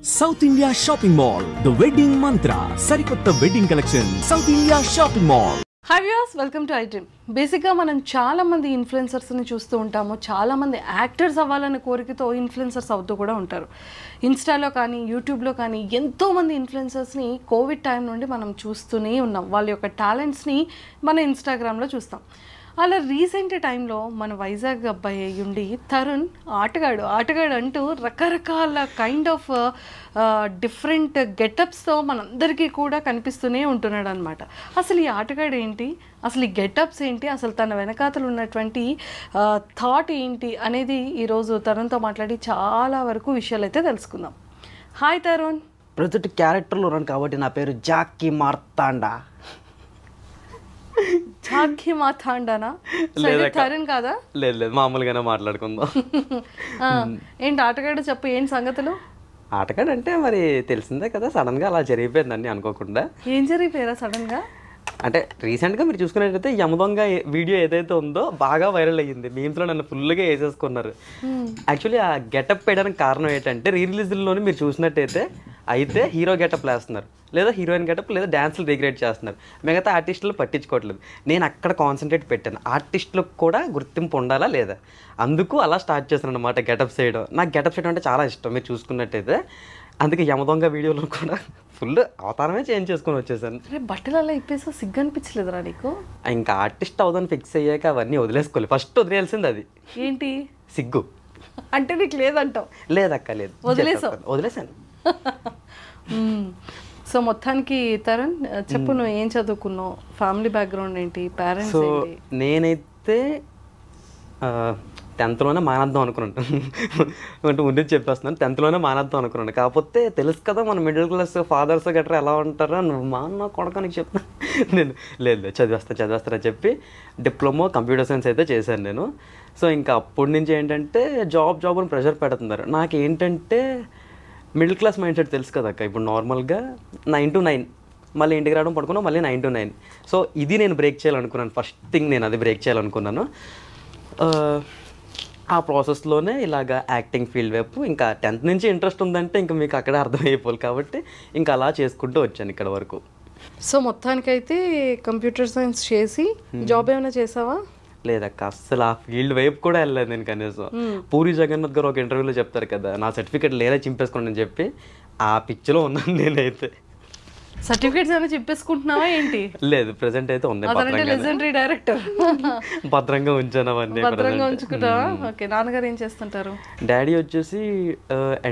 South India Shopping Mall, the wedding mantra, Sarikotta wedding collection, South India Shopping Mall. Hi viewers, welcome to iDream. బేసిక్గా మనం చాలా మంది ఇన్ఫ్లుయెన్సర్స్ని చూస్తూ ఉంటాము, చాలా మంది యాక్టర్స్ అవ్వాలనే కోరికతో ఇన్ఫ్లుయెన్సర్స్ అవుతూ కూడా ఉంటారు. ఇన్స్టాలో కానీ యూట్యూబ్లో కానీ ఎంతోమంది ఇన్ఫ్లుయెన్సర్స్ని కోవిడ్ టైం నుండి మనం చూస్తూనే ఉన్నాం. వాళ్ళ యొక్క టాలెంట్స్ని మన ఇన్స్టాగ్రామ్లో చూస్తాం. అలా రీసెంట్ టైంలో మన వైజాగ్ అబ్బాయి అయ్యుండి తరుణ్ ఆటగాడు అంటూ రకరకాల కైండ్ ఆఫ్ డిఫరెంట్ గెటప్స్తో మనందరికీ కూడా కనిపిస్తూనే ఉంటున్నాడు అనమాట. అసలు ఈ ఆటగాడు ఏంటి, అసలు ఈ గెటప్స్ ఏంటి, అసలు తన వెనకాతలు ఉన్నటువంటి థాట్ ఏంటి అనేది ఈరోజు తరుణ్తో మాట్లాడి చాలా వరకు విషయాలు అయితే తెలుసుకుందాం. హాయ్ తరుణ్. ప్రజెంట్ క్యారెక్టర్లో ఉన్నాను కాబట్టి నా పేరు జాకీ మార్తాండా. జాకీ మార్తాండానా? తరుణ్ కాదా? లేదు, మామూలుగానే మాట్లాడుకుందాం. ఏంటి ఆటగాడు చెప్పు, ఏంటి సంగతులు? ఆటగాడు అంటే మరి తెలిసిందే కదా, సడన్గా అలా జరిగిపోయిందండి అనుకోకుండా. ఏం జరిగిపోయారా సడన్గా? అంటే రీసెంట్గా మీరు చూసుకున్నట్టయితే యమదొంగ వీడియో ఏదైతే ఉందో బాగా వైరల్ అయ్యింది. మీమ్స్లో నన్ను ఫుల్గా వేసేసుకున్నారు. యాక్చువల్లీ ఆ గెటప్ వేయడానికి కారణం ఏంటంటే రిలీజ్లోని మీరు చూసినట్టయితే అయితే హీరో గెటప్ వేస్తున్నారు, లేదా హీరోయిన్ గెటప్, లేదా డ్యాన్సులు రిగ్రేట్ చేస్తున్నారు. మిగతా ఆర్టిస్టులు పట్టించుకోవట్లేదు. నేను అక్కడ కాన్సన్ట్రేట్ పెట్టాను, ఆర్టిస్టులకు కూడా గుర్తింపు ఉండాలా లేదా, అందుకు అలా స్టార్ట్ చేశాను అనమాట గెటప్స్ వేయడం. నాకు గెటప్స్ వేయడం అంటే చాలా ఇష్టం మీరు చూసుకున్నట్టయితే. అందుకే యమదొంగ వీడియోలో కూడా ఫుల్ అవతారమే చేంజ్ చేసుకొని వచ్చేసాను. బట్టలు అలా ఇప్పేసా సిగ్గు అనిపించలేదురా నీకు? ఇంకా ఆర్టిస్ట్ అవుదని ఫిక్స్ అయ్యాక అవన్నీ వదిలేసుకోవాలి. ఫస్ట్ వదిలేయాల్సింది అది ఏంటి, సిగ్గు. అంటే నీకు లేదంటావు? లేదక్క, లేదు, వదిలేసాను. సో మొత్తానికి తరుణ్ చెప్పు, నువ్వు ఏం చదువుకున్నావు, ఫ్యామిలీ బ్యాక్గ్రౌండ్ ఏంటి, పేరెంట్స్ ఏంటి? నేనైతే 10th మానేద్దాం అనుకున్నాను. అంటే ముందు చెప్పేస్తున్నాను, 10th మానేద్దాం అనుకున్నాను. కాకపోతే తెలుసు కదా మన మిడిల్ క్లాస్ ఫాదర్స్ గట్రా ఎలా ఉంటారో, నువ్వు మా అన్న కొడకానికి చెప్తాను. నేను లేదు చదివేస్తాను అని చెప్పి డిప్లొమా కంప్యూటర్ సైన్స్ అయితే చేశాను నేను. సో ఇంకా అప్పటి నుంచి ఏంటంటే జాబ్ అని ప్రెషర్ పెడుతున్నారు. నాకు ఏంటంటే మిడిల్ క్లాస్ మైండ్ సెట్ తెలుసు కదా అక్క. ఇప్పుడు నార్మల్గా 9 to 9 మళ్ళీ ఇంటికి రావడం, పడుకున్నాం, మళ్ళీ 9 to 9. సో ఇది నేను బ్రేక్ చేయాలనుకున్నాను. ఫస్ట్ థింగ్ నేను అది బ్రేక్ చేయాలనుకున్నాను. ఆ ప్రాసెస్లోనే ఇలాగ యాక్టింగ్ ఫీల్డ్ వైపు ఇంకా 10th నుంచి ఇంట్రెస్ట్ ఉందంటే ఇంకా మీకు అక్కడే అర్థమైపోవాలి కాబట్టి ఇంకా అలా చేసుకుంటూ వచ్చాను ఇక్కడ వరకు. సో మొత్తానికైతే కంప్యూటర్ సైన్స్ చేసి జాబ్ ఏమైనా చేసావా? లేదక్క, అస్సలు ఆ ఫీల్డ్ వైపు కూడా వెళ్ళలేదు నేను కనీసం. పూరి జగన్నాథ్ గారు ఒక ఇంటర్వ్యూలో చెప్తారు కదా, నా సర్టిఫికేట్ లేదే చింపేసుకోండి అని చెప్పి, ఆ పిక్చర్లో ఉన్నాను నేనైతే. సర్టిఫికేట్స్ ఏమైనా చెప్పేసుకుంటున్నావా ఏంటి? లేదు, ప్రెసెంట్ అయితే ఉంది. లెజెండరీ డైరెక్టర్, భద్రంగా ఉంచాను అవన్నీ. భద్రంగా ఉంచుకుంటావా? ఓకే. నాన్నగారు ఏం చేస్తుంటారు? డాడీ వచ్చేసి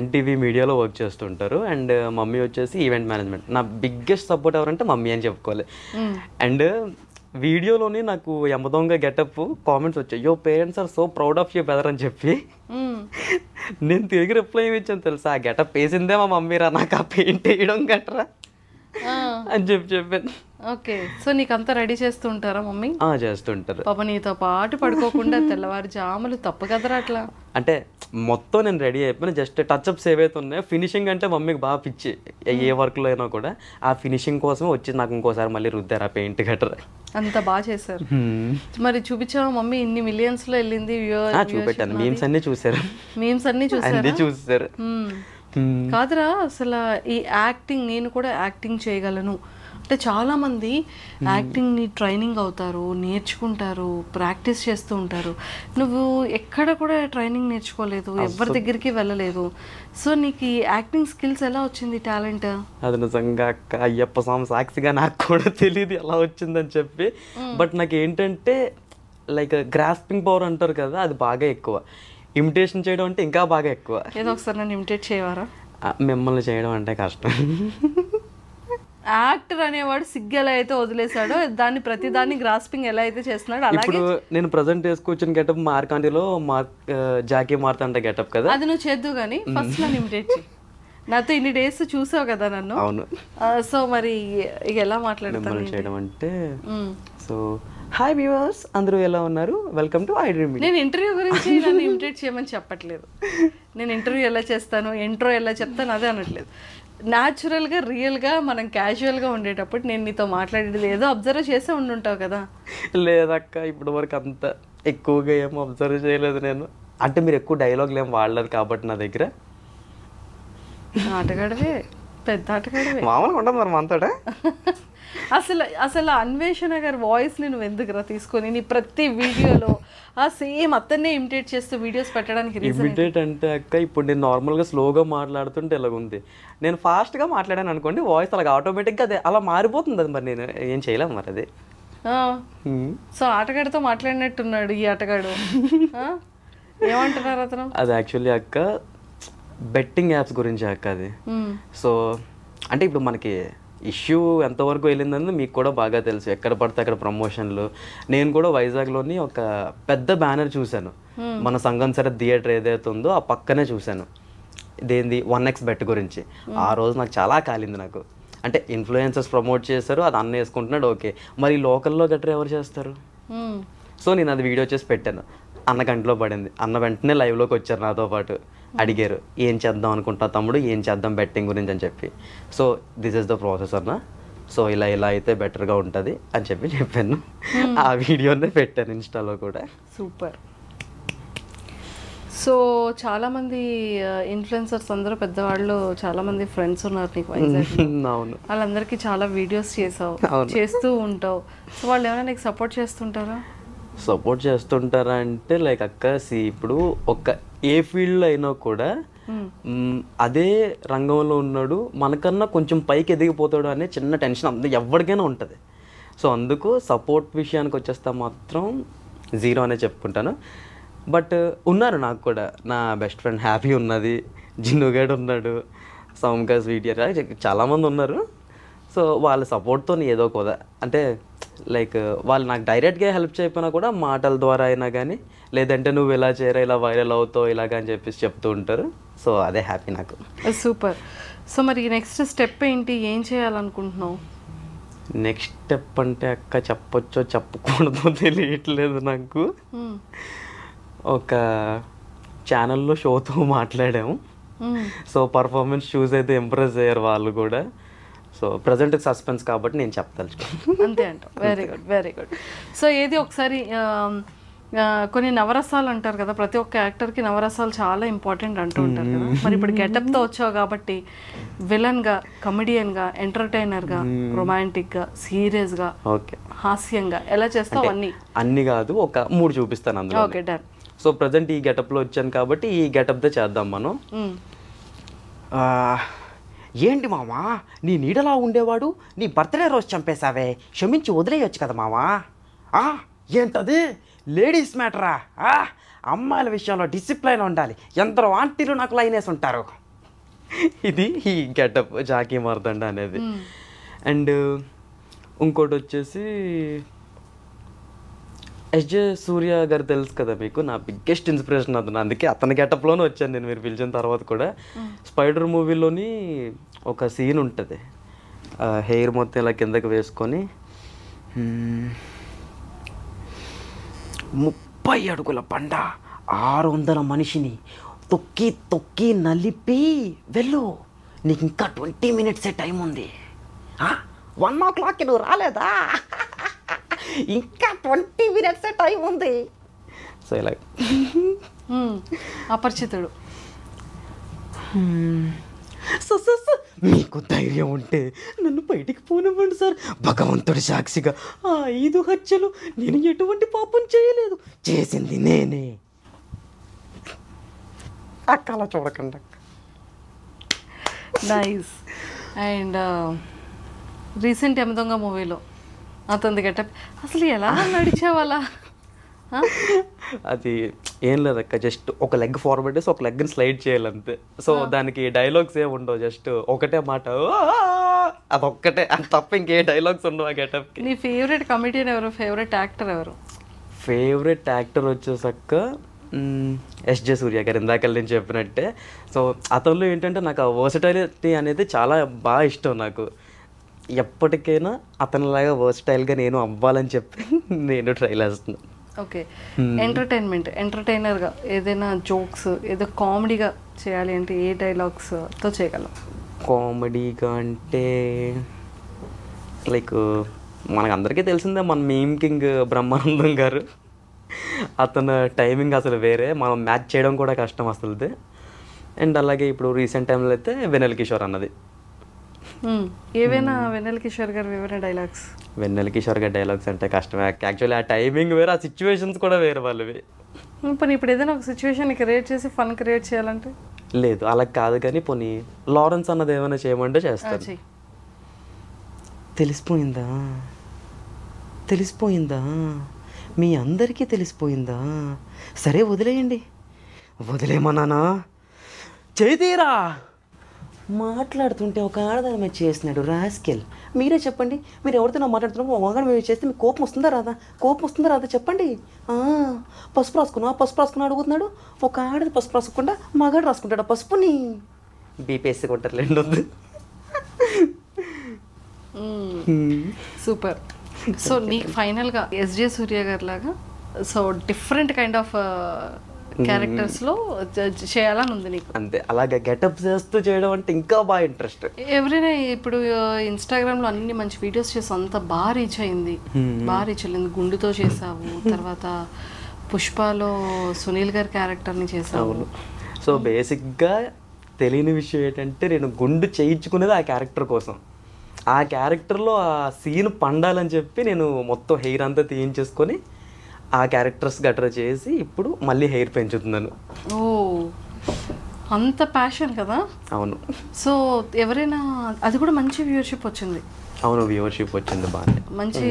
ఎన్టీవీ మీడియాలో వర్క్ చేస్తుంటారు, అండ్ మమ్మీ వచ్చేసి ఈవెంట్ మేనేజ్మెంట్. నా బిగ్గెస్ట్ సపోర్ట్ ఎవరంటే మమ్మీ అని చెప్పుకోవాలి. అండ్ వీడియోలోని నాకు యమదొంగ గెటప్ కామెంట్స్ వచ్చాయి, yo parents are so proud of you brother అని చెప్పి. నేను తిరిగి రిప్లై ఇచ్చాను తెలుసా, ఆ గెటప్ వేసిందే మా మమ్మీరా, నాకు ఆ పెయింట్ వేయడం గట్రా అని చెప్పాను. ఓకే. సో నీకు అంతా రెడీ చేస్తూ ఉంటారా మమ్మీ? చేస్తుంటారు. పాప నీతో పాటు పడుకోకుండా తెల్లవారు జాములు తప్పు కదరా అట్లా? అంటే మొత్తం నేను రెడీ అయిపోయినా, జస్ట్ టచ్అప్స్ ఏవైతే ఉన్నాయో ఫినిషింగ్ అంటే మమ్మీకి బాగా పిచ్చి. ఏ వర్క్లో అయినా కూడా ఆ ఫినిషింగ్ కోసమే వచ్చి నాకు ఇంకోసారి మళ్ళీ రుద్దారు ఆ పెయింట్ గట్రా. అంత బాగా చేశారు. మరి చూపించావా మమ్మీ? ఇన్ని మిలియన్స్లో వెళ్ళింది. చూపెట్టాను, మీమ్స్ అన్ని చూసారు. మీమ్స్ అన్ని చూసారు. కాదురా, అసలు ఈ యాక్టింగ్, నేను కూడా యాక్టింగ్ చేయగలను అంటే చాలామంది యాక్టింగ్ని ట్రైనింగ్ అవుతారు, నేర్చుకుంటారు, ప్రాక్టీస్ చేస్తూ ఉంటారు. నువ్వు ఎక్కడ కూడా ట్రైనింగ్ నేర్చుకోలేదు, ఎవరి దగ్గరికి వెళ్ళలేదు. సో నీకు ఈ యాక్టింగ్ స్కిల్స్ ఎలా వచ్చింది, టాలెంట్? అది నిజంగా అయ్యప్ప స్వామి సాక్షిగా నాకు కూడా తెలియదు ఎలా వచ్చిందని చెప్పి. బట్ నాకు ఏంటంటే లైక్ గ్రాస్పింగ్ పవర్ అంటారు కదా, అది బాగా ఎక్కువ. ఇమిటేషన్ చేయడం అంటే ఇంకా బాగా ఎక్కువ. ఏదో ఒకసారి నన్ను ఇమిటేట్ చేయవారా? మిమ్మల్ని చేయడం అంటే కష్టం. యాక్టర్ అనేవాడు సిగ్గు ఎలా అయితే వదిలేసాడో దాన్ని ప్రతిదాన్ని గ్రాస్పింగ్ ఎలా అయితే చేస్తున్నాడు అలాగే. ఇప్పుడు నేను ప్రజెంట్ వేసుకొచ్చిన గెటప్ మార్కాండిలో జాకీ మార్తాండా గెటప్ కదా, అది నువ్వు చేద్దు కానీ ఫస్ట్ నన్ను ఇమిటేట్ చేయి. నాతో ఇన్ని డేస్ చూసావు కదా నన్ను. అవును. సో మరి ఇక ఎలా మాట్లాడతాను చేయడం అంటే, సో హాయ్ వ్యూవర్స్, అందరూ ఎలా ఉన్నారు, వెల్కమ్ టు iDream. నేను ఇంటర్వ్యూ గురించి నన్ను ఇమిటేట్ చేయమని చెప్పట్లేదు. నేను ఇంటర్వ్యూ ఎలా చేస్తాను, ఇంట్రో ఎలా చెప్తాను అదే అనట్లేదు. న్యాచురల్గా, రియల్గా, మనం క్యాజువల్గా ఉండేటప్పుడు నేను నీతో మాట్లాడేది ఏదో అబ్జర్వ్ చేసే ఉండుంటావు కదా. లేదక్క, ఇప్పుడు వరకు అంత ఎక్కువగా ఏమో అబ్జర్వ్ చేయలేదు నేను. అంటే మీరు ఎక్కువ డైలాగులు ఏం వాడలేదు కాబట్టి నా దగ్గర. ఆటగాడివే, పెద్ద ఆటగాడివే. మామూలుగా ఉండదు మరి మనతోట. అసలు అన్వేషణ గారి వాయిస్ నువ్వు ఎందుకురా తీసుకొని నీ ప్రతి వీడియోలో ఆ సేమ్ అతన్నే ఇమిటేట్ చేస్తూ వీడియోస్ పెట్టడానికి రీజన్? ఇమిటేట్ అంటే అక్క ఇప్పుడు నేను నార్మల్గా స్లోగా మాట్లాడుతుంటే ఇలాగుంది, నేను ఫాస్ట్గా మాట్లాడాను అనుకోండి వాయిస్ అలాగ ఆటోమేటిక్గా అదే అలా మారిపోతుంది. అది మరి నేను ఏం చేయలేము మరి అది. సో ఆటగాడితో మాట్లాడినట్టున్నాడు ఈ ఆటగాడు. ఏమంటున్నారు అతను? అది యాక్చువల్లీ అక్క బెట్టింగ్ యాప్స్ గురించి అక్క అది. సో అంటే ఇప్పుడు మనకి ఇష్యూ ఎంతవరకు వెళ్ళిందని మీకు కూడా బాగా తెలుసు, ఎక్కడ పడితే అక్కడ ప్రమోషన్లు. నేను కూడా వైజాగ్లోని ఒక పెద్ద బ్యానర్ చూశాను, మన సంగం సరే థియేటర్ ఏదైతే ఉందో ఆ పక్కనే చూశాను, ఇదేంది 1x బెట్ గురించి. ఆ రోజు నాకు చాలా కాలింది. నాకు అంటే ఇన్ఫ్లుయెన్సర్స్ ప్రమోట్ చేశారు, అది అన్న వేసుకుంటున్నాడు, ఓకే, మరి లోకల్లో గట్రా ఎవరు చేస్తారు? సో నేను అది వీడియో చేసి పెట్టాను, అన్న గంటలో పడింది. అన్న వెంటనే లైవ్లోకి వచ్చారు నాతో పాటు, అడిగారు ఏం చేద్దాం అనుకుంటా తమ్ముడు, ఏం చేద్దాం బెట్టింగ్ గురించి అని చెప్పి. So this is the process అన్న, సో ఇలా అయితే బెటర్గా ఉంటుంది అని చెప్పాను. ఆ వీడియోనే పెట్టాను ఇన్స్టాలో కూడా. సూపర్. సో చాలామంది ఇన్ఫ్లుయెన్సర్స్ అందరూ పెద్దవాళ్ళు, చాలామంది ఫ్రెండ్స్ ఉన్నారు నీకు వైజాగ్. అవును, వాళ్ళందరికీ చాలా వీడియోస్ చేస్తూ ఉంటావు. సో వాళ్ళు ఏమైనా నీకు సపోర్ట్ చేస్తుంటారా? సపోర్ట్ చేస్తుంటారా అంటే లైక్ అక్క ఇప్పుడు ఒక ఏ ఫీల్డ్లో అయినా కూడా అదే రంగంలో ఉన్నాడు మనకన్నా కొంచెం పైకి ఎదిగిపోతాడు అనే చిన్న టెన్షన్ ఎవరికైనా ఉంటుంది. సో అందుకు సపోర్ట్ విషయానికి వచ్చేస్తా మాత్రం జీరో అనే చెప్పుకుంటాను. బట్ ఉన్నారు నాకు కూడా, నా బెస్ట్ ఫ్రెండ్ హ్యాపీ ఉన్నది, జిన్నుగాడు ఉన్నాడు, సౌమ్కా స్వీటియర్, చాలామంది ఉన్నారు. సో వాళ్ళ సపోర్ట్తో ఏదో కూడా అంటే లైక్ వాళ్ళు నాకు డైరెక్ట్గా హెల్ప్ చేయకపోయినా కూడా మాటల ద్వారా అయినా కానీ, లేదంటే నువ్వు ఇలా చేయరా, ఇలా వైరల్ అవుతావు ఇలాగా అని చెప్పేసి చెప్తూ ఉంటారు. సో అదే హ్యాపీ నాకు. సూపర్. సో మరి నెక్స్ట్ స్టెప్ ఏంటి, ఏం చేయాలనుకుంటున్నావు? నెక్స్ట్ స్టెప్ అంటే అక్క చెప్పొచ్చో చెప్పకూడదో తెలియట్లేదు నాకు. ఒక ఛానల్లో షోతో మాట్లాడాము. సో పర్ఫార్మెన్స్ చూస్ అయితే ఇంప్రెస్ అయ్యారు వాళ్ళు కూడా. సో ప్రజెంట్ సస్పెన్స్ కాబట్టి నేను చెప్పదలుచుకున్నాను. అంతే అంట. Very good, very good. So ఏది ఒకసారి కొన్ని నవరసాలు అంటారు కదా, ప్రతి ఒక్క యాక్టర్కి నవరసాలు చాలా ఇంపార్టెంట్ అంటూ ఉంటారు కదా. మరి ఇప్పుడు గెటప్తో వచ్చావు కాబట్టి విలన్గా, కమెడియన్గా, ఎంటర్టైనర్గా, రొమాంటిక్గా, సీరియస్గా, ఓకే, హాస్యంగా ఎలా చేస్తావు? అన్ని కాదు, ఒక 3 చూపిస్తాను అందులో. Okay, done. సో ప్రజెంట్ ఈ గెటప్లో వచ్చాను కాబట్టి ఈ గెటప్తో చేద్దాం మనం. ఏంటి మామా నీ నీడలా ఉండేవాడు నీ బర్త్డే రోజు చంపేశావే, క్షమించి వదిలేయచ్చు కదా మామా. ఏంటది లేడీస్ మ్యాటరా, అమ్మాయిల విషయంలో డిసిప్లైన్ ఉండాలి, ఎందరో ఆంటీలు నాకు లైన్ వేసి ఉంటారు. ఇది ఈ గెటప్ జాకీ మార్దండ అనేది. అండ్ ఇంకోటి వచ్చేసి ఎస్జే సూర్య గారు తెలుసు కదా మీకు, నా బిగ్గెస్ట్ ఇన్స్పిరేషన్ అతను, అందుకే అతని గెటప్లోనే వచ్చాను నేను మీరు పిలిచిన తర్వాత కూడా. స్పైడర్ మూవీలోని ఒక సీన్ ఉంటుంది, హెయిర్ మొత్తం ఇలా కిందకి వేసుకొని 30 అడుగుల బండ 600 మనిషిని తొక్కి తొక్కి నలిపి వెళ్ళు, నీకు ఇంకా 20 మినిట్సే టైం ఉంది, 1 o'clock నువ్వు రాలేదా, ఇంకా 20 మినిట్సే టైం ఉంది. సో ఇలా అపరిచితుడు. సో మీకు ధైర్యం ఉంటే నన్ను బయటికి పోనివ్వండి సార్, భగవంతుడి సాక్షిగా 5 హత్యలు నేను ఎటువంటి పాపం చేయలేదు, చేసింది నేనే. అక్క అలా చూడకండి అక్క. నైస్. అండ్ రీసెంట్ యమదొంగ మూవీలో అతని గెటప్ అసలు ఎలా నడిచేవాళ్ళ? అది ఏం లేదక్క, జస్ట్ ఒక లెగ్ ఫార్వర్డ్ చేసి ఒక లెగ్ని స్లైడ్ చేయాలంతే. సో దానికి డైలాగ్స్ ఏమి ఉండవు, జస్ట్ ఒకటే మాట, అదొక్కటే, అది తప్ప ఇంకే డైలాగ్స్ ఉండవు ఆ గెటప్కి. నీ ఫేవరెట్ కమెడియన్ ఎవరు, ఫేవరెట్ యాక్టర్ ఎవరు? ఫేవరెట్ యాక్టర్ వచ్చేసక్క ఎస్జే సూర్య గారు, ఇందాక నేను చెప్పినట్టే. సో అతనిలో ఏంటంటే నాకు ఆ వర్సటైలిటీ అనేది చాలా బాగా ఇష్టం నాకు. ఎప్పటికైనా అతనిలాగా వర్సటైల్గా నేను అవ్వాలని చెప్పి నేను ట్రై చేస్తున్నాను. ఓకే. ఎంటర్టైనర్గా ఏదైనా జోక్స్, ఏదో కామెడీగా చేయాలి అంటే ఏ డైలాగ్స్తో చేయగలం? కామెడీగా అంటే లైక్ మనకు అందరికీ తెలిసిందే, మన మీమ్ కింగ్ బ్రహ్మానందం గారు, అతను టైమింగ్ అసలు వేరే, మనం మ్యాచ్ చేయడం కూడా కష్టం అసలుది. అండ్ అలాగే ఇప్పుడు రీసెంట్ టైంలో అయితే వెన్నెల కిషోర్ అన్నది. ఏవైనా వెన్నెల కిషోర్ గారు ఏవైనా డైలాగ్స్? వెన్నెల కిషోర్ గారి డైలాగ్స్ అంటే కష్టమే. యాక్చువల్లీ ఆ టైమింగ్ వేరే, ఆ సిచ్యువేషన్స్ కూడా వేరే వాళ్ళవి. ఇప్పుడు ఏదైనా ఒక సిచ్యువేషన్ క్రియేట్ చేసి ఫన్ క్రియేట్ చేయాలంటే? లేదు అలా కాదు, కానీ పోనీ లారెన్స్ అన్నది ఏమైనా చేయమంటే చేస్తాను. తెలిసిపోయిందా తెలిసిపోయిందా మీ అందరికీ తెలిసిపోయిందా? సరే వదిలేయండి. వదిలేమన్నానా? చేతీరా మాట్లాడుతుంటే ఒక ఆడదాని మీద చేసినాడు రాస్కెల్. మీరే చెప్పండి, మీరు ఎవరితో నా మాట్లాడుతున్నారో ఒకగాని మేము చేస్తే మీకు కోపం వస్తుందా రాదా? కోపం వస్తుందా రాదా చెప్పండి. పసుపు రాసుకున్నా అడుగుతున్నాడు. ఒక ఆడది పసుపు రాసుకుండా మగాడు రాసుకుంటాడు పసుపుని. బీపీఎస్సీ కొట్టర్లేండి వద్దు. సూపర్. సో నీకు ఫైనల్గా ఎస్జే సూర్య గారి లాగా సో డిఫరెంట్ కైండ్ ఆఫ్ క్యారెక్టర్స్లో చేయాలని ఉంది నీకు? అంతే, అలాగే గెటప్ చేస్తూ చేయడం అంటే ఇంకా బాగా ఇంట్రెస్ట్. ఎవరైనా ఇప్పుడు ఇన్స్టాగ్రామ్లో అన్ని మంచి వీడియోస్ చేసావు, అంత బాగా రీచ్ అయింది. గుండుతో చేసావు, తర్వాత పుష్పలో సునీల్ గారి క్యారెక్టర్ని చేసావు. సో బేసిక్గా తెలియని విషయం ఏంటంటే నేను గుండు చేయించుకునేది ఆ క్యారెక్టర్ కోసం. ఆ క్యారెక్టర్లో ఆ సీన్ పండాలని చెప్పి నేను మొత్తం హెయిర్ అంతా తీయించేసుకొని ఆ క్యారెక్టర్స్ గట్రా చేసి ఇప్పుడు మళ్ళీ హెయిర్ పెంచుతున్నాను. ఓ, అంత ప్యాషన్ కదా? అవును. సో ఎవరైనా, అది కూడా మంచి వ్యూవర్షిప్ వచ్చింది. అవును, వ్యూవర్షిప్ వచ్చింది, బాగా మంచి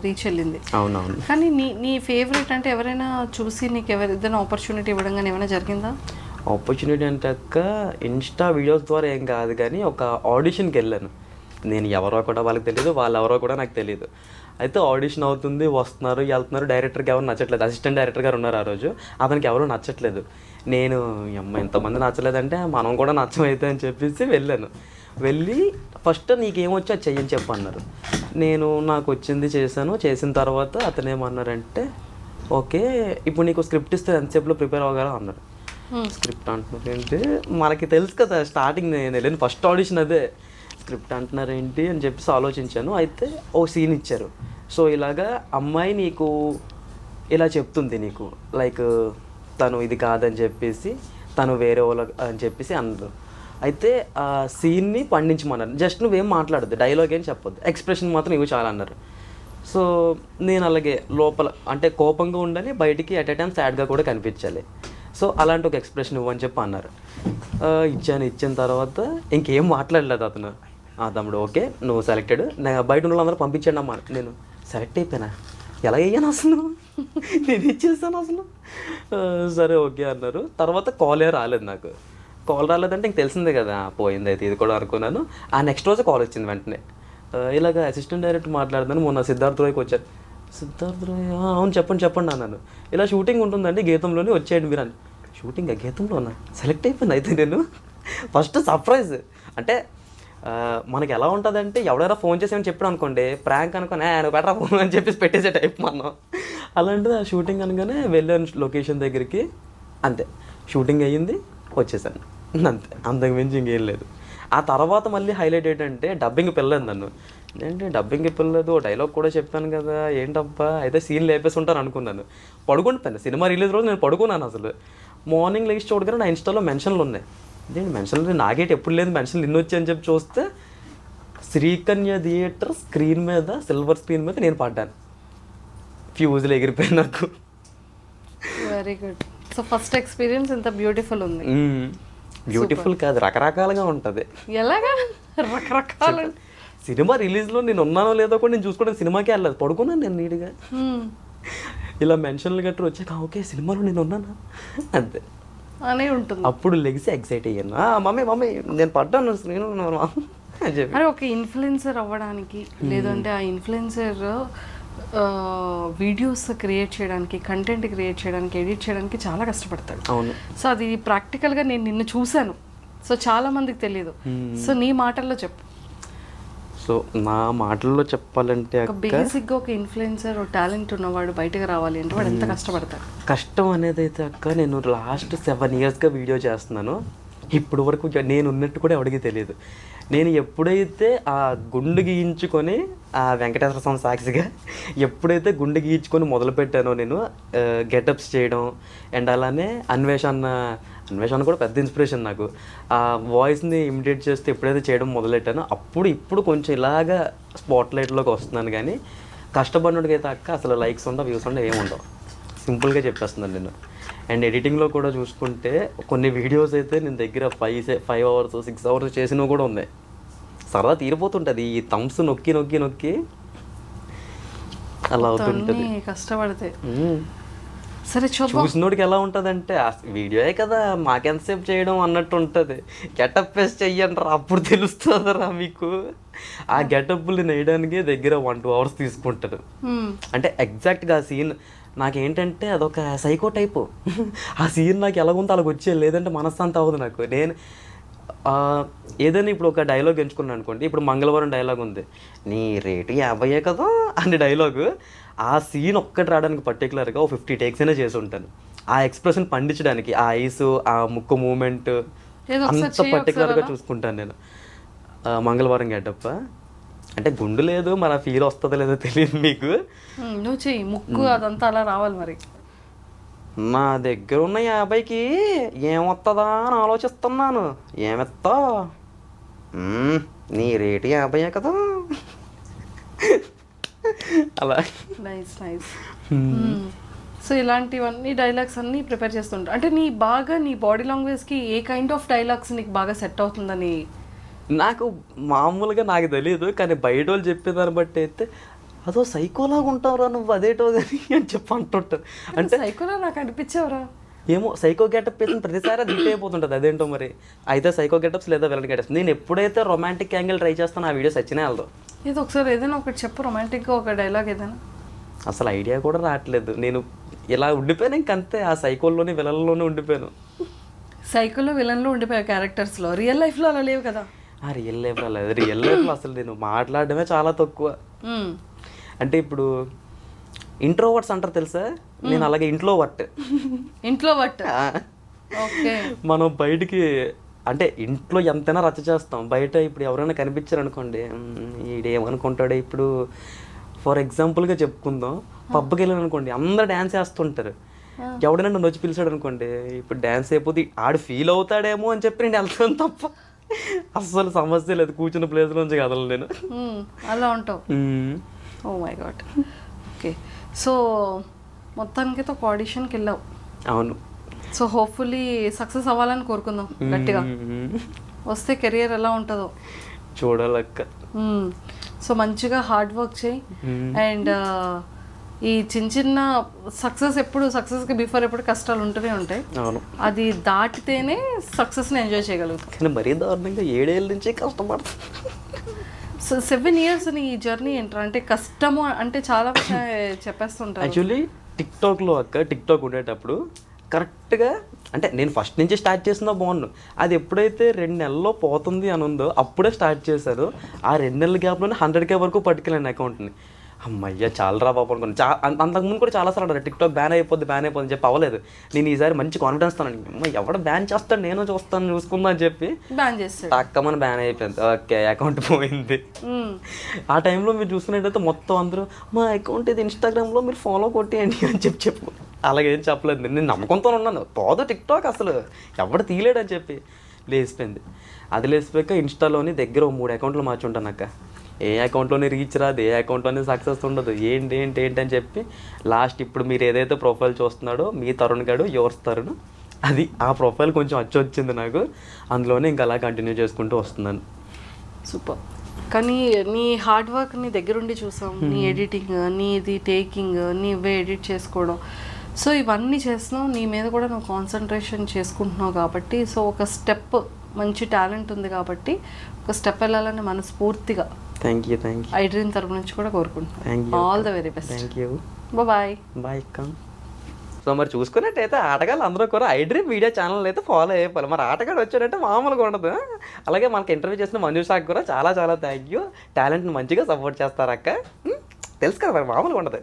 రీచ్ వెళ్ళింది. అవునవును. కానీ నీ ఫేవరెట్ అంటే ఎవరైనా చూసి నీకు ఏదైనా ఆపర్చునిటీ ఇవ్వడం కానీ ఏమైనా జరిగిందా? ఆపర్చునిటీ అంటే అక్క ఇన్స్టా వీడియోస్ ద్వారా ఏం కాదు, కానీ ఒక ఆడిషన్కి వెళ్ళాను. నేను ఎవరో కూడా వాళ్ళకి తెలియదు, వాళ్ళు ఎవరో కూడా నాకు తెలియదు. అయితే ఆడిషన్ అవుతుంది, వస్తున్నారు, వెళ్తున్నారు. డైరెక్టర్కి ఎవరు నచ్చట్లేదు. అసిస్టెంట్ డైరెక్టర్ గారు ఉన్నారు ఆ రోజు, అతనికి ఎవరు నచ్చట్లేదు. నేను ఎంతమంది నచ్చలేదంటే మనం కూడా నచ్చమైతే అని చెప్పేసి వెళ్ళాను. వెళ్ళి ఫస్ట్ నీకేమొచ్చో అది చెయ్యని చెప్పి అన్నారు. నాకు వచ్చింది చేశాను. చేసిన తర్వాత అతను ఏమన్నారంటే, ఓకే ఇప్పుడు నీకు స్క్రిప్ట్ ఇస్తే ఎంతసేపులో ప్రిపేర్ అవ్వగలరా అన్నారు. స్క్రిప్ట్ అంటున్నారు ఏంటి, మనకి తెలుసు కదా స్టార్టింగ్ నేను వెళ్ళిన ఫస్ట్ ఆడిషన్ అదే. స్క్రిప్ట్ అంటున్నారు ఏంటి అని చెప్పేసి ఆలోచించాను. అయితే ఓ సీన్ ఇచ్చారు. సో ఇలాగా అమ్మాయి నీకు ఇలా చెప్తుంది, నీకు లైక్ తను ఇది కాదని చెప్పేసి తను వేరే వాళ్ళ అని చెప్పేసి అన్నారు. అయితే ఆ సీన్ని పండించమన్నారు. జస్ట్ నువ్వేం మాట్లాడద్దు, డైలాగ్ ఏం చెప్పొద్దు, ఎక్స్ప్రెషన్ మాత్రం ఇవి చాలా అన్నారు. సో నేను అలాగే లోపల అంటే కోపంగా ఉండాలి, బయటికి ఎట్ ఎ టైం సాడ్గా కూడా కనిపించాలి. సో అలాంటి ఒక ఎక్స్ప్రెషన్ ఇవ్వని చెప్పి అన్నారు. ఇచ్చిన తర్వాత ఇంకేం మాట్లాడలేదు అతను. తమ్ముడు ఓకే నువ్వు సెలెక్టెడ్, బయట ఉన్న వాళ్ళందరూ పంపించండి అమ్మా. నేను సెలెక్ట్ అయిపోయినా, ఎలా అయ్యాను అసలు, నేను ఇచ్చేస్తాను అసలు. సరే ఓకే అన్నారు. తర్వాత కాలే రాలేదు, నాకు కాల్ రాలేదంటే ఇంక తెలిసిందే కదా, పోయింది అయితే ఇది కూడా అనుకున్నాను. ఆ నెక్స్ట్ రోజు కాల్ వచ్చింది వెంటనే. ఇలాగ అసిస్టెంట్ డైరెక్టర్ మాట్లాడుతున్నాను, మొన్న సిద్ధార్థ్ రాయ్కి వచ్చారు. సిద్ధార్థ్ రాయ్ అవును చెప్పండి అన్నాను. ఇలా షూటింగ్ ఉంటుందండి గీతంలోనే, వచ్చేయండి మీరు అని. షూటింగ్ గీతంలోనా? సెలెక్ట్ అయిపోయింది అయితే నేను. ఫస్ట్ సర్ప్రైజ్ అంటే మనకి ఎలా ఉంటుందంటే ఎవడైనా ఫోన్ చేసామని చెప్పాడు అనుకోండి, ప్రాంక్ అనుకోని నువ్వు బెటర్ ఫోన్ అని చెప్పేసి పెట్టేసే టైప్ మనం. అలాంటిది ఆ షూటింగ్ అనగానే వెళ్ళాను లొకేషన్ దగ్గరికి, అంతే షూటింగ్ అయ్యింది, వచ్చేసాను అంతే, అంతకు మించి ఇంకేం లేదు. ఆ తర్వాత మళ్ళీ హైలైట్ ఏంటంటే డబ్బింగ్ పిల్లలేదు నన్ను. ఏంటి డబ్బింగ్ పిల్లలేదు, డైలాగ్ కూడా చెప్పాను కదా ఏంటబ్బా, అయితే సీన్ లేపేసి ఉంటాను అనుకున్నాను. పడుకుంటాను, సినిమా రిలీజ్ రోజు నేను పడుకున్నాను. అసలు మార్నింగ్ లేచి చూడగానే నా ఇన్స్టాలో మెన్షన్లు ఉన్నాయి. ఇదేంటి మెన్షన్లు, నాకేటి ఎప్పుడు లేదు మెన్షన్లు ఇన్ని వచ్చాయని చెప్పి చూస్తే శ్రీకన్య థియేటర్ స్క్రీన్ మీద, సిల్వర్ స్క్రీన్ మీద నేను పడ్డాను. ఫ్యూజులు ఎగిరిపోయి నాకు. Very good. So first experience ఎంత బ్యూటిఫుల్ ఉంది. బ్యూటిఫుల్ కాదు, రకరకాలుగా ఉంటుంది. ఎలాగా రకరకాల? సినిమా రిలీజ్లో నేను ఉన్నానో లేదో కూడా నేను చూసుకోవడానికి సినిమాకే వెళ్ళలేదు, పడుకున్నాను నేను నీట్గా. ఇలా మెన్షన్లు గట్రా వచ్చాక ఓకే సినిమాలో నేను ఉన్నానా అంతే అనే ఉంటుంది. అప్పుడు లెగిసి ఎక్సైట్ అయ్యాను, మమ్మీ నేను పడ్డాను నేను అని చెప్పి. అరే ఒక ఇన్ఫ్లుయెన్సర్ అవ్వడానికి, లేదంటే ఆ ఇన్ఫ్లుయెన్సర్ వీడియోస్ క్రియేట్ చేయడానికి, కంటెంట్ క్రియేట్ చేయడానికి, ఎడిట్ చేయడానికి చాలా కష్టపడతాడు. అవును. సో అది ప్రాక్టికల్గా నేను నిన్ను చూశాను. సో చాలా మందికి తెలియదు. సో నీ మాటల్లో చెప్పు. సో నా మాటల్లో చెప్పాలంటే బేసిక్గా ఒక ఇన్ఫ్లుయెన్సర్, ఒక టాలెంట్ ఉన్నవాడు బయటకు రావాలి అంటే వాడు ఎంత కష్టపడతాడు. కష్టం అనేది అయితే అక్క, నేను లాస్ట్ 7 yearsగా వీడియో చేస్తున్నాను. ఇప్పుడు వరకు నేను ఉన్నట్టు కూడా ఎవరికి తెలియదు. నేను ఎప్పుడైతే ఆ గుండు గీయించుకొని, ఆ వెంకటేశ్వర స్వామి సాక్షిగా ఎప్పుడైతే గుండు గీయించుకొని మొదలుపెట్టానో నేను గెటప్స్ చేయడం, అండ్ అలానే అన్వేషణ అన్వేషణ కూడా పెద్ద ఇన్స్పిరేషన్ నాకు. ఆ వాయిస్ని ఇమిటేట్ చేస్తే ఎప్పుడైతే చేయడం మొదలెట్టానో ఇప్పుడు కొంచెం ఇలాగా స్పాట్ లైట్లోకి వస్తున్నాను. కానీ కష్టపడినోడికి అయితే అక్క అసలు లైక్స్ ఉండవు, వ్యూస్ ఉండవు, ఏముండవు. సింపుల్గా చెప్పేస్తున్నాను నేను. అండ్ ఎడిటింగ్లో కూడా చూసుకుంటే కొన్ని వీడియోస్ అయితే నేను దగ్గర 5 hours 6 hours చేసినవి కూడా ఉన్నాయి. సరదా తీరిపోతుంటుంది ఈ థమ్స్ నొక్కి నొక్కి నొక్కి అలా అవుతుంటుంది. కష్టపడితే సరే చూసినోడికి ఎలా ఉంటుందంటే వీడియోయే కదా మాకెంతసేపు చేయడం అన్నట్టు ఉంటుంది. గెటప్ వేసి చెయ్యండి రా అప్పుడు తెలుస్తుందిరా మీకు. ఆ గెటప్లు వేయడానికి దగ్గర 1-2 hours తీసుకుంటారు. అంటే ఎగ్జాక్ట్గా ఆ సీన్ నాకేంటంటే అదొక సైకో టైపు. ఆ సీన్ నాకు ఎలాగుందో అలాగ వచ్చే, లేదంటే మనశ్శాంతి అవ్వదు నాకు. నేను ఏదైనా ఇప్పుడు ఒక డైలాగ్ ఎంచుకున్నాను అనుకోండి, ఇప్పుడు మంగళవారం డైలాగ్ ఉంది, నీ రేటు 50 కదా అని డైలాగు. ఆ సీన్ ఒక్కటి రావడానికి పర్టికులర్గా 50 takes అయినా చేసి ఉంటాను. ఆ ఎక్స్ప్రెషన్ పండించడానికి ఆ ఐస్, ఆ ముక్కు మూమెంట్ అంత పర్టికులర్గా చూసుకుంటాను నేను. మంగళవారం గెటప్ అంటే గుండు లేదు, మన ఫీల్ వస్తుందో లేదో తెలియదు మీకు. నువ్వు చెయ్యి, ముక్కు అదంతా అలా రావాలి. మరి నా దగ్గర ఉన్న 50కి ఏమొస్తుందా అని ఆలోచిస్తున్నాను. ఏమెత్తా నీ రేటు 50 కదా అలా. Nice nice. సో ఇలాంటివన్నీ డైలాగ్స్ అన్నీ ప్రిపేర్ చేస్తుంటా. అంటే నీ బాడీ లాంగ్వేజ్కి ఏ కైండ్ ఆఫ్ డైలాగ్స్ నీకు బాగా సెట్ అవుతుందని? నాకు మామూలుగా నాకు తెలియదు, కానీ బయట వాళ్ళు చెప్పేదాన్ని బట్టి అయితే అదో సైకోలాగా ఉంటావురా నువ్వు అదేటో కానీ అని చెప్పి అంటుంటారు. అంటే సైకోలా నాకు అనిపించావురా ఏమో, సైకో గెటప్ వేసిన ప్రతిసారి అది హిట్ అయిపోతుంటుంది. అదేంటో మరి. అయితే సైకో గెటప్స్ లేదా విలన్ గెటప్స్. నేను ఎప్పుడైతే రొమాంటిక్ యాంగిల్ ట్రై చేస్తాను ఆ వీడియోస్ వచ్చినా వెళ్దాం. ఏదో ఒకసారి ఏదైనా ఒకటి చెప్పు, రొమాంటిక్గా ఒక డైలాగ్ ఏదైనా. అసలు ఐడియా కూడా రావట్లేదు. నేను ఇలా ఉండిపోయాను ఇంకంతే, ఆ సైకోల్లోనే విలన్లోనే ఉండిపోయాను. సైకోలో విలన్లో ఉండిపోయా క్యారెక్టర్స్లో. రియల్ లైఫ్లో అలా లేవు కదా. రియల్ లైఫ్లో లేదు. రియల్ లైఫ్లో అసలు నేను మాట్లాడడమే చాలా తక్కువ. అంటే ఇప్పుడు ఇంట్రోవర్ట్స్ అంటారు తెలుసా, నేను అలాగే ఇంట్లో వర్ట్. ఓకే. మనం బయటికి అంటే ఇంట్లో ఎంతైనా రచ్చ చేస్తాం, బయట ఇప్పుడు ఎవరైనా కనిపించారు అనుకోండి, ఈడేమనుకుంటాడే. ఇప్పుడు ఫర్ ఎగ్జాంపుల్గా చెప్పుకుందాం, పబ్కి వెళ్ళాను అనుకోండి, అందరు డ్యాన్స్ వేస్తుంటారు. ఎవడైనా నన్ను వచ్చి పిలిచాడు అనుకోండి, ఇప్పుడు డ్యాన్స్ అయిపోతే ఆడు ఫీల్ అవుతాడేమో అని చెప్పి నేను వెళ్తాను తప్ప అస్సలు సమస్య లేదు. కూర్చున్న ప్లేస్ నుంచి కదలను నేను. అలా ఉంటావు. Oh my god. Okay. So మొత్తానికి ఒక ఆడిషన్కి వెళ్ళావు. అవును. సో హోప్ఫుల్లీ సక్సెస్ అవ్వాలని కోరుకుందాం గట్టిగా. వస్తే కెరియర్ ఎలా ఉంటుందో చూడాలక్క. సో మంచిగా హార్డ్ వర్క్ చేయి. అండ్ ఈ చిన్న సక్సెస్కి బిఫోర్ ఎప్పుడు కష్టాలు ఉంటూనే ఉంటాయి. అవును. అది దాటితేనే సక్సెస్ని ఎంజాయ్ చేయగలుగుతాం. కానీ మరీ దారుణంగా 7 ఏళ్ళ నుంచి కష్టపడతాం. సో 7 years నీ ఈ జర్నీ ఏంట్రా? అంటే కష్టము అంటే చాలా చెప్పేస్తుంటారు. యాక్చువల్లీ టిక్టాక్ ఉండేటప్పుడు కరెక్ట్గా అంటే నేను ఫస్ట్ నుంచి స్టార్ట్ చేసినా బాగున్నాను. అది ఎప్పుడైతే 2 నెలల్లో పోతుంది అని ఉందో అప్పుడే స్టార్ట్ చేశారు. ఆ 2 నెలల గ్యాప్లోనే 100K వరకు పట్టుకెళ్ళాను అకౌంట్ని. అమ్మయ్య చాలా రా బాబు అనుకోండి. అంతకుముందు కూడా చాలాసార్లు అన్నారు టిక్టాక్ బ్యాన్ అయిపోద్ది చెప్పి అవ్వలేదు. నేను ఈసారి మంచి కాన్ఫిడెన్స్ తాను, ఎవడ బ్యాన్ చేస్తాను నేను చూసుకుందా అని చెప్పి బ్యాన్ చేస్తాను. తక్కమని బ్యాన్ అయిపోయింది. ఓకే, అకౌంట్ పోయింది. ఆ టైంలో మీరు చూసుకునేటైతే మొత్తం అందరూ మా అకౌంట్ ఇది ఇన్స్టాగ్రామ్లో మీరు ఫాలో కొట్టేయండి అని చెప్పు. అలాగేం చెప్పలేదు. నేను నమ్మకంతో ఉన్నాను, పోదు టిక్టాక్ అసలు ఎవడు తీయలేడని చెప్పి లేచిపోయింది. అది లేచిపోయాక ఇన్స్టాలోని దగ్గర 3 అకౌంట్లు మార్చుంటాను అక్క. ఏ అకౌంట్లోనే రీచ్ రాదు, ఏ అకౌంట్లోనే సక్సెస్ ఉండదు, ఏంటి అని చెప్పి లాస్ట్ ఇప్పుడు మీరు ఏదైతే ప్రొఫైల్ చూస్తున్నాడో మీ తరుణ్ గాడు యువర్స్ తరుణ్, అది ఆ ప్రొఫైల్ కొంచెం వచ్చింది నాకు. అందులోనే ఇంకా అలా కంటిన్యూ చేసుకుంటూ వస్తున్నాను. సూపర్. కానీ నీ హార్డ్ వర్క్ నీ దగ్గరుండి చూసాం. నీ ఎడిటింగ్, నీది టేకింగ్, నీవే ఎడిట్ చేసుకోవడం, సో ఇవన్నీ చేస్తున్నావు. నీ మీద కూడా నువ్వు కాన్సన్ట్రేషన్ చేసుకుంటున్నావు కాబట్టి, సో ఒక స్టెప్ మంచి టాలెంట్ ఉంది కాబట్టి ఒక స్టెప్ వెళ్ళాలని మనస్ఫూర్తిగా థ్యాంక్ యూ ఐడ్రీమ్ తరపు నుంచి కూడా కోరుకుంటున్నాను. All the very best. Thank you. Bye అక్క. సో మరి చూసుకున్నట్టయితే ఆటగాళ్ళు అందరూ కూడా ఐడ్రీమ్ మీడియా ఛానల్ అయితే ఫాలో అయిపోవాలి. మరి ఆటగాడు వచ్చాడంటే మామూలుగా ఉండదు. అలాగే మనకి ఇంటర్వ్యూ చేసిన మంజుషాకి కూడా చాలా థ్యాంక్ యూ. టాలెంట్ని మంచిగా సపోర్ట్ చేస్తారు అక్క. తెలుసు కదా మరి మామూలుగా ఉండదు.